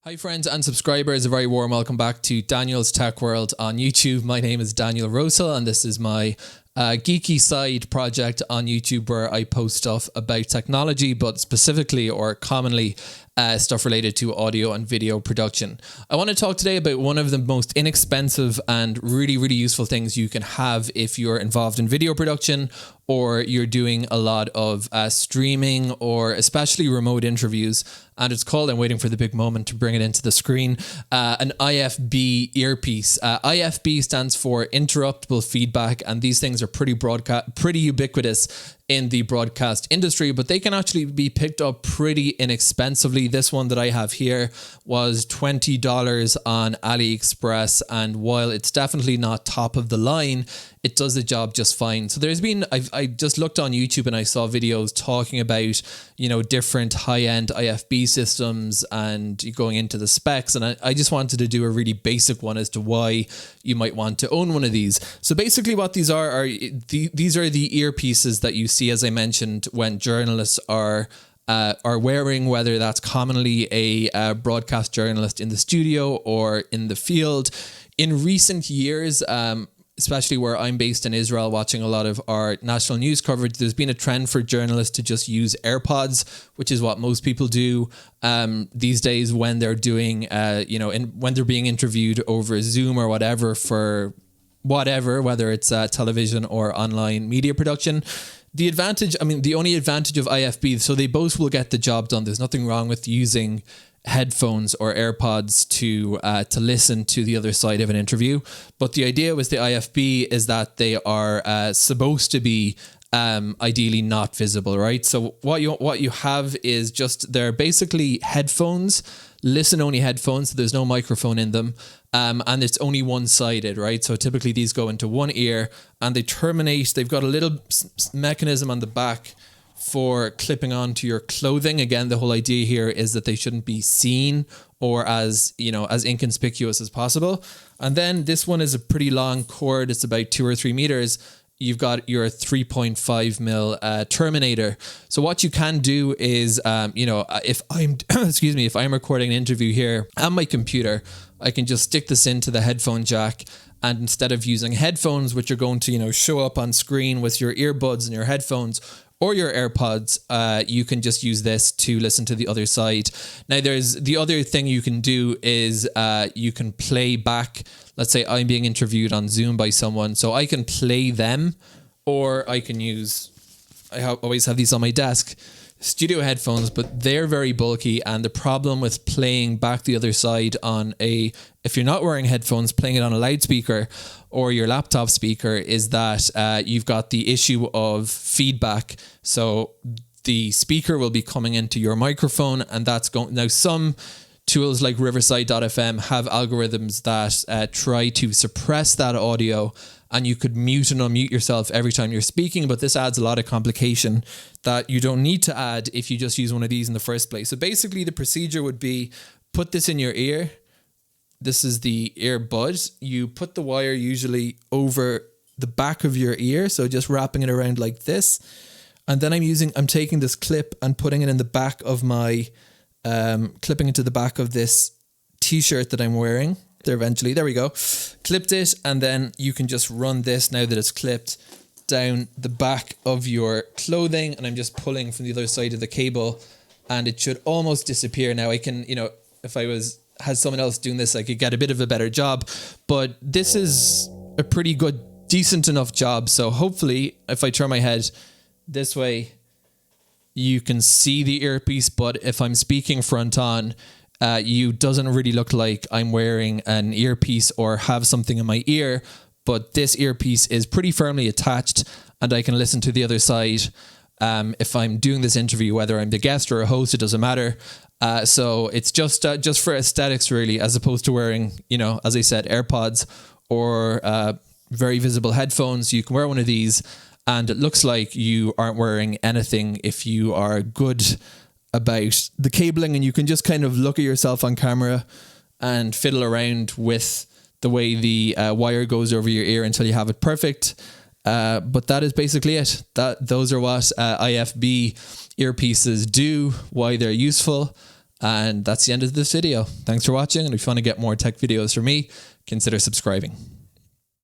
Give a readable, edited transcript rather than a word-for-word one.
Hi friends and subscribers, a very warm welcome back to Daniel's Tech World on YouTube. My name is Daniel Rosehill and this is my geeky side project on YouTube where I post stuff about technology, but specifically or commonly stuff related to audio and video production. I want to talk today about one of the most inexpensive and really useful things you can have if you're involved in video production or you're doing a lot of streaming or especially remote interviews. And it's called, I'm waiting for the big moment to bring it into the screen, an IFB earpiece. IFB stands for interruptible feedback, and these things are pretty ubiquitous in the broadcast industry, but they can actually be picked up pretty inexpensively. This one that I have here was $20 on AliExpress, and while it's definitely not top of the line, it does the job just fine. So there's been, I just looked on YouTube and I saw videos talking about, different high-end IFB systems and going into the specs. And I just wanted to do a really basic one as to why you might want to own one of these. So basically what these are these are the earpieces that you see, as I mentioned, when journalists are wearing, whether that's commonly a broadcast journalist in the studio or in the field. In recent years, especially where I'm based in Israel, watching a lot of our national news coverage, there's been a trend for journalists to just use AirPods, which is what most people do these days when they're doing, when they're being interviewed over Zoom or whatever for whether it's television or online media production. The only advantage of IFB, so they both will get the job done. There's nothing wrong with using headphones or AirPods to listen to the other side of an interview. But the idea with the IFB is that they are supposed to be ideally not visible, right? So what you have is just, they're basically headphones, listen-only headphones, so there's no microphone in them, and it's only one-sided, right? So typically these go into one ear and they've got a little mechanism on the back for clipping onto your clothing. Again, the whole idea here is that they shouldn't be seen or as inconspicuous as possible. And then this one is a pretty long cord. It's about 2 or 3 meters. You've got your 3.5 mil terminator. So what you can do is, if I'm recording an interview here on my computer, I can just stick this into the headphone jack. And instead of using headphones, which are going to, show up on screen with your earbuds and your headphones or your AirPods, you can just use this to listen to the other side. Now, there's the other thing you can do is you can play back. Let's say I'm being interviewed on Zoom by someone, so I can play them, or I can always have these on my desk, studio headphones, but they're very bulky. And the problem with playing back the other side if you're not wearing headphones, playing it on a loudspeaker or your laptop speaker, is that you've got the issue of feedback. So the speaker will be coming into your microphone, and that's going. Now, some tools like Riverside.fm have algorithms that try to suppress that audio, and you could mute and unmute yourself every time you're speaking, but this adds a lot of complication that you don't need to add if you just use one of these in the first place. So basically the procedure would be, put this in your ear. This is the earbud. You put the wire usually over the back of your ear, so just wrapping it around like this. And then I'm taking this clip and putting it in the back of my, clipping it to the back of this t-shirt that I'm wearing. There we go. Clipped it, and then you can just run this, now that it's clipped, down the back of your clothing, and I'm just pulling from the other side of the cable, and it should almost disappear. Now I can, if I had someone else doing this, I could get a bit of a better job, but this is a pretty good, decent enough job. So hopefully if I turn my head this way, you can see the earpiece, but if I'm speaking front on, you doesn't really look like I'm wearing an earpiece or have something in my ear, but this earpiece is pretty firmly attached and I can listen to the other side. If I'm doing this interview, whether I'm the guest or a host, it doesn't matter. So it's just for aesthetics really, as opposed to wearing, as I said, AirPods or very visible headphones. You can wear one of these and it looks like you aren't wearing anything if you are good about the cabling, and you can just kind of look at yourself on camera and fiddle around with the way the wire goes over your ear until you have it perfect. But that is basically it. Those are what IFB earpieces do, why they're useful. And that's the end of this video. Thanks for watching. And if you want to get more tech videos from me, consider subscribing.